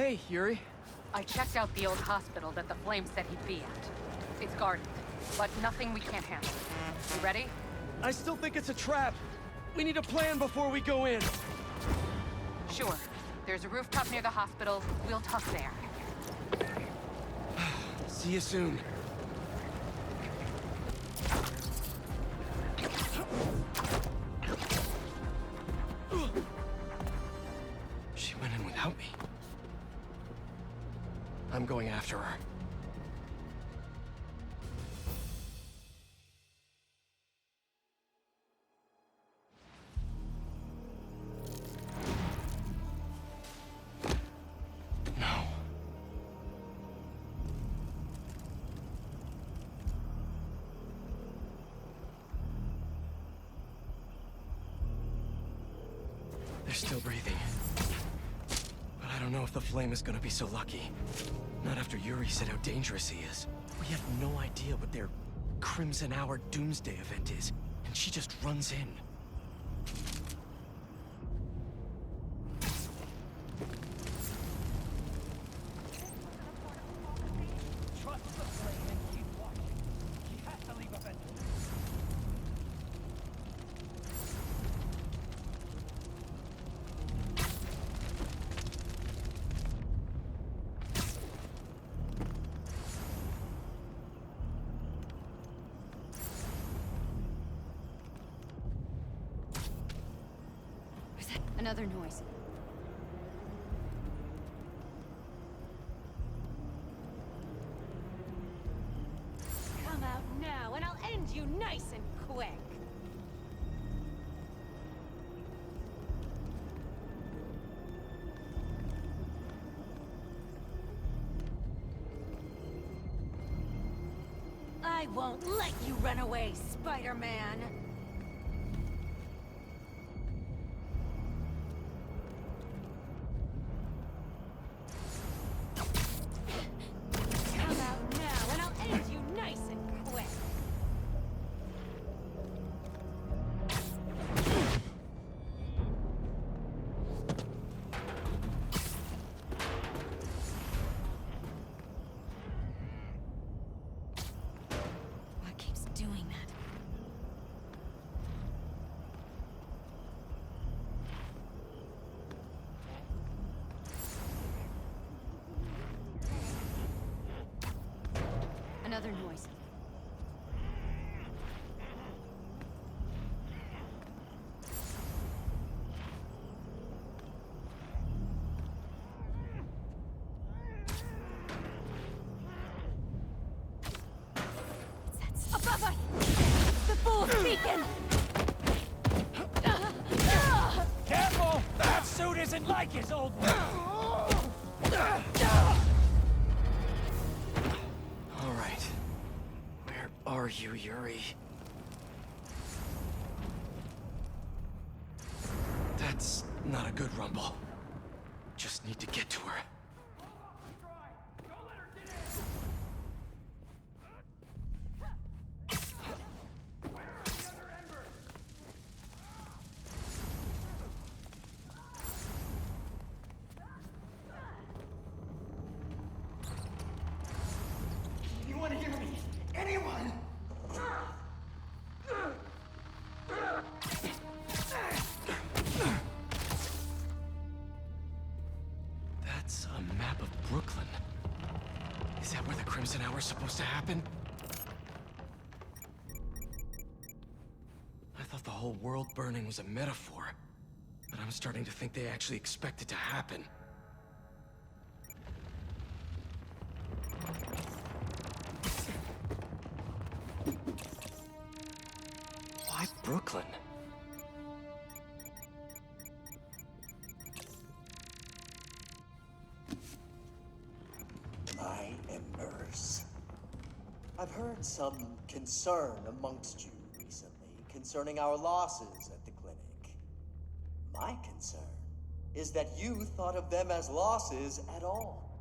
Hey, Yuri. I checked out the old hospital that the Flame said he'd be at. It's guarded, but nothing we can't handle. You ready? I still think it's a trap. We need a plan before we go in. Sure. There's a rooftop near the hospital. We'll talk there. See you soon. She went in without me. I'm going after her. No. They're still breathing. But I don't know if the Flame is gonna be so lucky. Not after Yuri said how dangerous he is. We have no idea what their Crimson Hour Doomsday event is, and she just runs in. Trust the Flame and keep watching. She has to leave eventually. Another noise. Come out now, and I'll end you nice and quick. I won't let you run away, Spider-Man! Come out now, and I'll end you nice and quick! What keeps doing that? Another noise. Above us! The fool's beacon! Careful! That suit isn't like his old one! All right. Where are you, Yuri? That's not a good rumble. Just need to get to her. Anyone hear me? Anyone? That's a map of Brooklyn. Is that where the Crimson Hour's supposed to happen? I thought the whole world burning was a metaphor, but I'm starting to think they actually expect it to happen. Why Brooklyn? My embers. I've heard some concern amongst you recently concerning our losses at the clinic. My concern is that you thought of them as losses at all.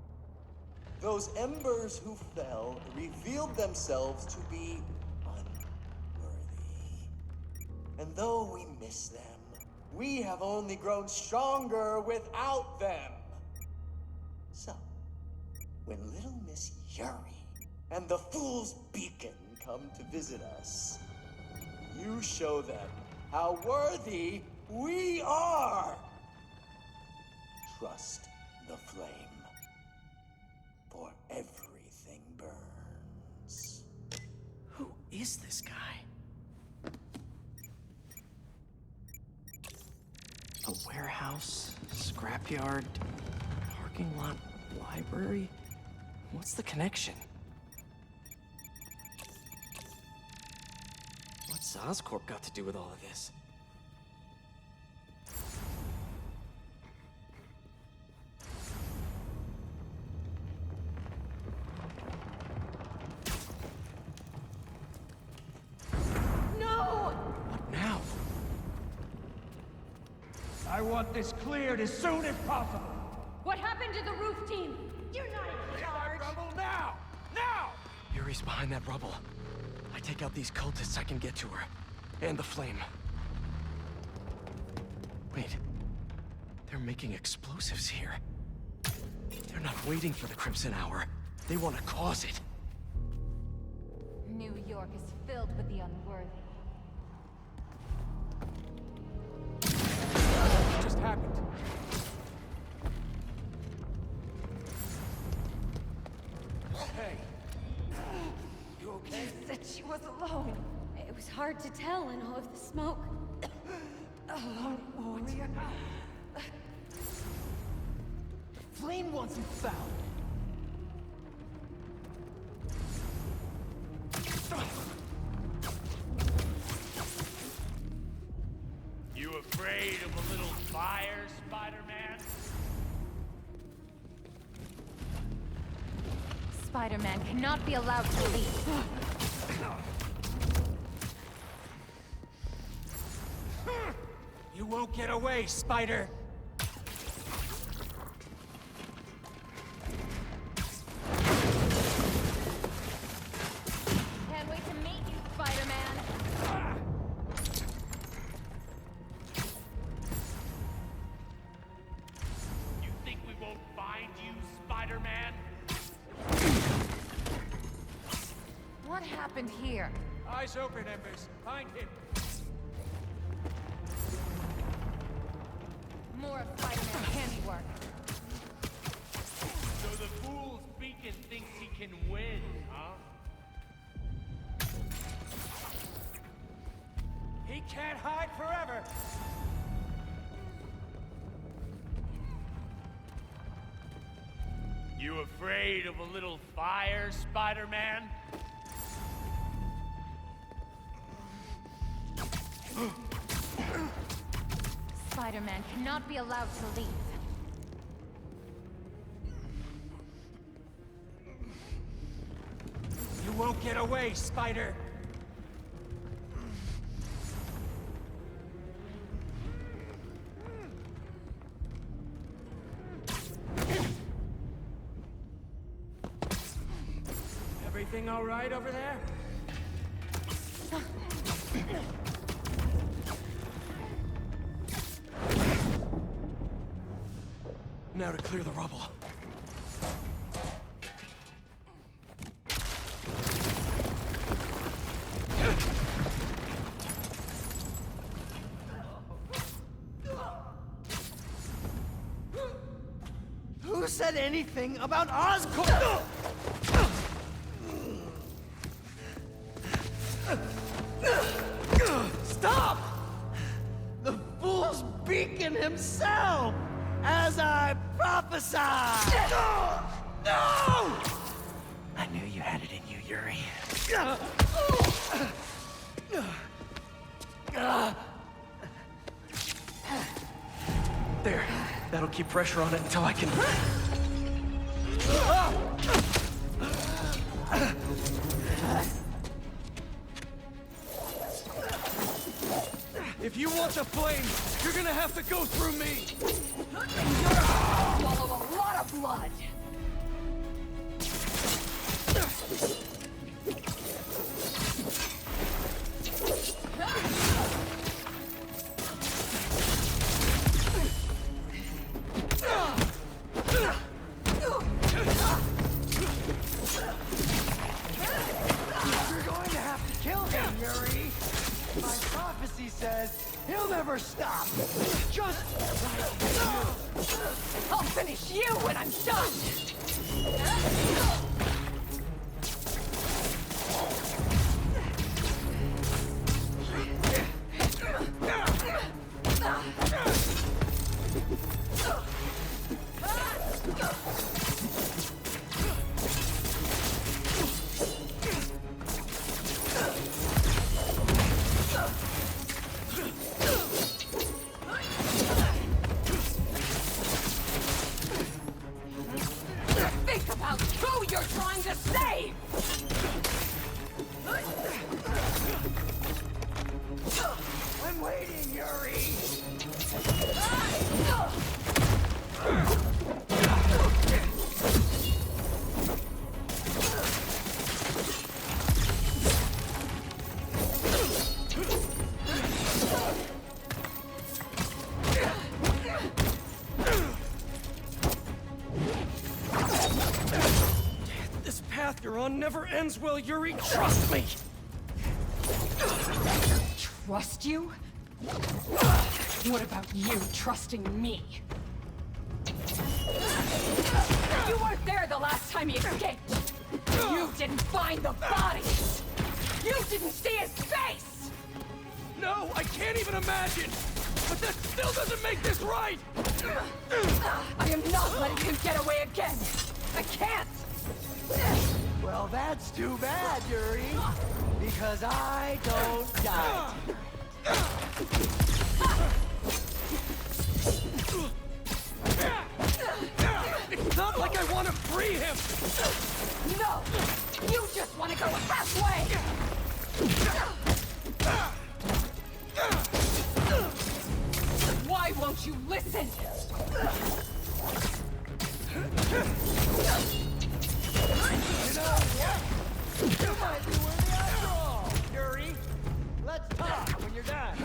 Those embers who fell revealed themselves to be unworthy. And though we miss them, we have only grown stronger without them. So, when little Miss Yuri and the Fool's Beacon come to visit us, you show them how worthy we are! Trust the flame, for everything burns. Who is this guy? A warehouse, scrapyard, parking lot, library? What's the connection? What's Oscorp got to do with all of this? No! What now? I want this cleared as soon as possible. What happened to the roof team? You're not in charge. Rubble now! Now! Yuri's behind that rubble. I take out these cultists, I can get to her. And the flame. Wait. They're making explosives here. They're not waiting for the Crimson Hour. They want to cause it. New York is filled with the unworthy. What just happened? Hey. You okay? She said she was alone. It was hard to tell in all of the smoke. Worry about. The flame wants him found. You afraid of a little fire, Spider-Man? Spider-Man cannot be allowed to leave. You won't get away, Spider! Can't wait to meet you, Spider-Man. You think we won't find you, Spider-Man? What happened here? Eyes open, Embers. Find him. More of Spider-Man's handiwork. So the Fool's Beacon thinks he can win, huh? He can't hide forever! You afraid of a little fire, Spider-Man? Spider-Man cannot be allowed to leave. You won't get away, Spider! Everything all right over there? Now to clear the rubble. Who said anything about Oscorp? Stop! The Fool's Beacon himself! As I prophesied! No! I knew you had it in you, Yuri. There. That'll keep pressure on it until I can... If you want the flame, you're gonna have to go through me! Swallow a lot of blood. he says. He'll never stop. Just I'll finish you when I'm done! Think about who you're trying to save! I'm waiting, Yuri! This path you're on never ends well, Yuri. Trust me! Trust you? What about you trusting me? You weren't there the last time he escaped! You didn't find the bodies! You didn't see his face! No, I can't even imagine! But that still doesn't make this right! I am not letting him get away again! I can't! Well, that's too bad, Yuri. Because I don't die. It's not like I want to free him! No! You just want to go halfway! Why won't you listen? You know what? You might be worthy after all, Yuri. Let's talk when you're done.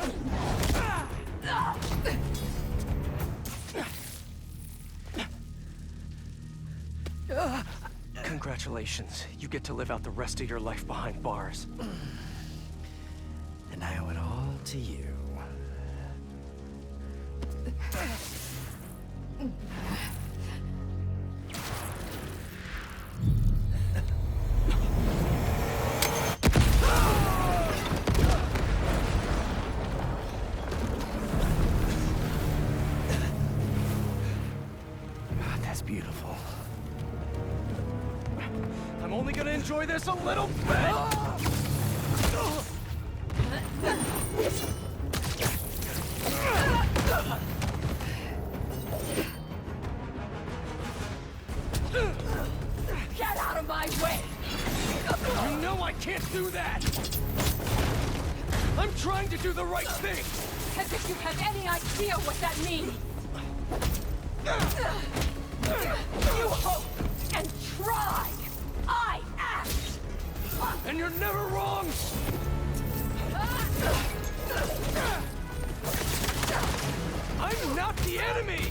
Congratulations. You get to live out the rest of your life behind bars. And I owe it all to you. That's beautiful. I'm only gonna enjoy this a little bit! Get out of my way! You know I can't do that! I'm trying to do the right thing! As if you have any idea what that means! You hope and try! I act! And you're never wrong! I'm not the enemy!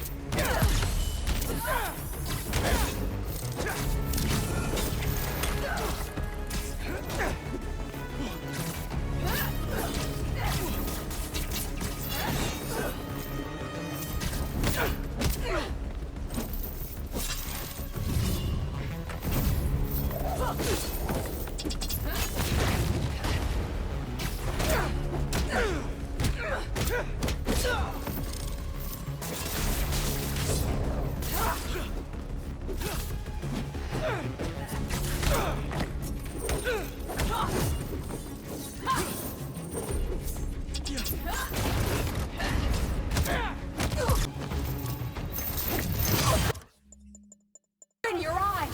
In your eyes!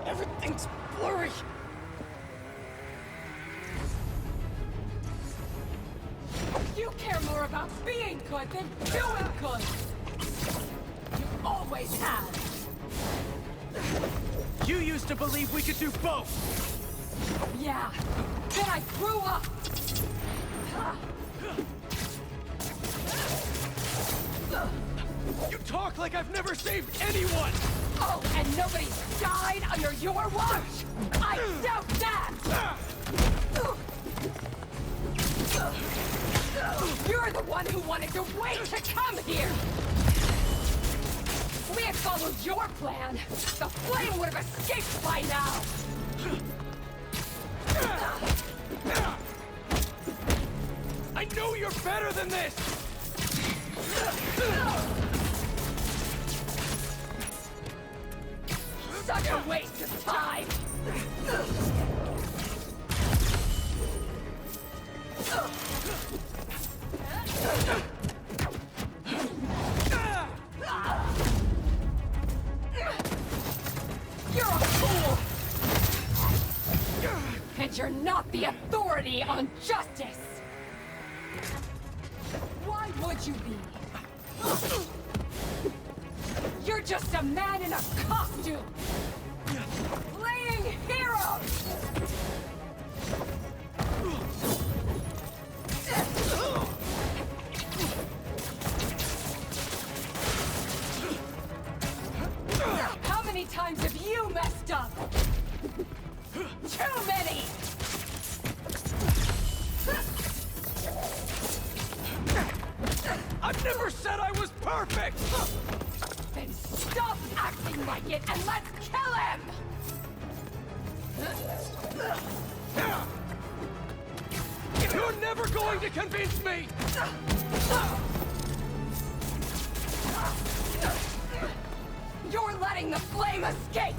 Everything's blurry! You care more about being good than doing good! You always have! You used to believe we could do both! Yeah, then I grew up! You talk like I've never saved anyone! Oh, and nobody's died under your watch? I doubt that! You're the one who wanted to wait to come here! If we had followed your plan, the flame would have escaped by now! I know you're better than this! Such a waste of time! You're a fool! And you're not the authority on justice! Why would you be? You're just a man in a costume! Playing hero! How many times have you messed up? Too many! I've never said I was perfect! Then stop acting like it and let's kill him! You're never going to convince me! You're letting the flame escape!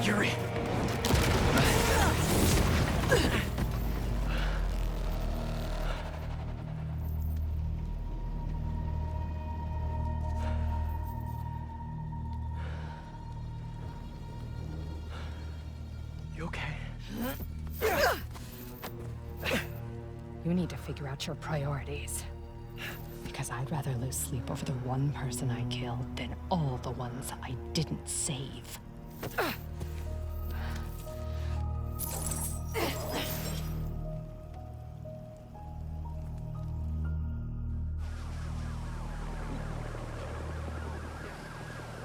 Yuri! You okay? You need to figure out your priorities. Because I'd rather lose sleep over the one person I killed than all the ones I didn't save.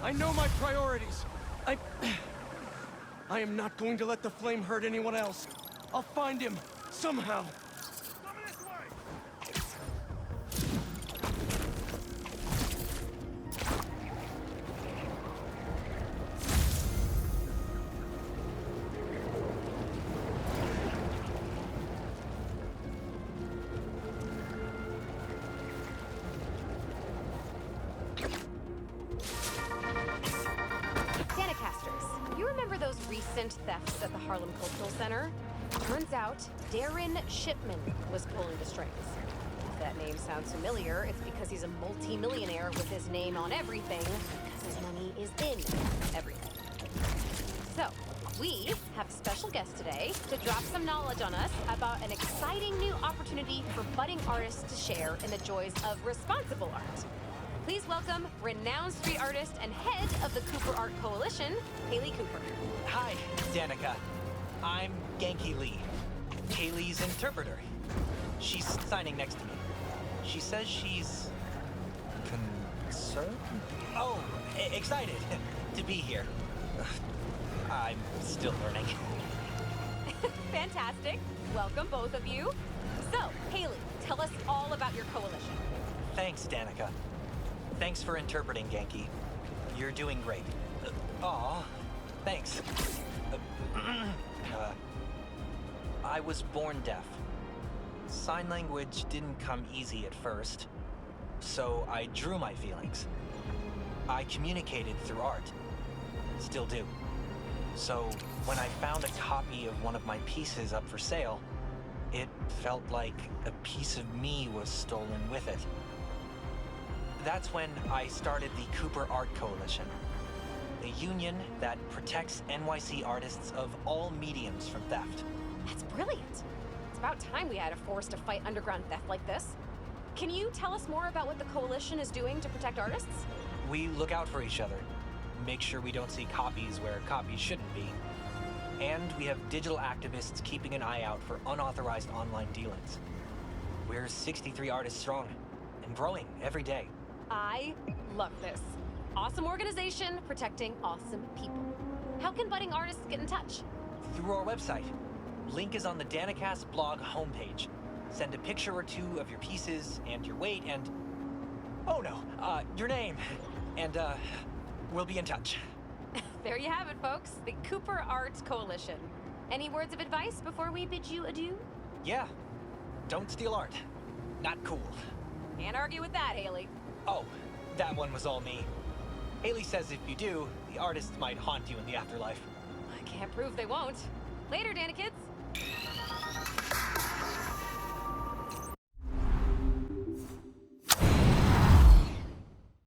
I know my priorities. I am not going to let the flame hurt anyone else. I'll find him, somehow. Recent thefts at the Harlem Cultural Center. Turns out, Darren Shipman was pulling the strings. If that name sounds familiar, it's because he's a multi-millionaire with his name on everything, because his money is in everything. So, we have a special guest today to drop some knowledge on us about an exciting new opportunity for budding artists to share in the joys of responsible art. Please welcome renowned street artist and head of the Cooper Art Coalition, Haley Cooper. Hi, Danica. I'm Genki Lee, Haley's interpreter. She's signing next to me. She says she's... concerned? Oh, excited to be here. I'm still learning. Fantastic. Welcome, both of you. So, Haley, tell us all about your coalition. Thanks, Danica. Thanks for interpreting, Genki. You're doing great. Aw, thanks. I was born deaf. Sign language didn't come easy at first, so I drew my feelings. I communicated through art. Still do. So when I found a copy of one of my pieces up for sale, it felt like a piece of me was stolen with it. That's when I started the Cooper Art Coalition, a union that protects NYC artists of all mediums from theft. That's brilliant. It's about time we had a force to fight underground theft like this. Can you tell us more about what the coalition is doing to protect artists? We look out for each other, make sure we don't see copies where copies shouldn't be. And we have digital activists keeping an eye out for unauthorized online dealings. We're 63 artists strong, and growing every day. I love this. Awesome organization protecting awesome people. How can budding artists get in touch? Through our website. Link is on the Danicast blog homepage. Send a picture or two of your pieces and your weight and... oh no, your name. And, we'll be in touch. There you have it, folks. The Cooper Art Coalition. Any words of advice before we bid you adieu? Yeah. Don't steal art. Not cool. Can't argue with that, Haley. Oh, that one was all me. Haley says if you do, the artists might haunt you in the afterlife. I can't prove they won't. Later, Dana kids.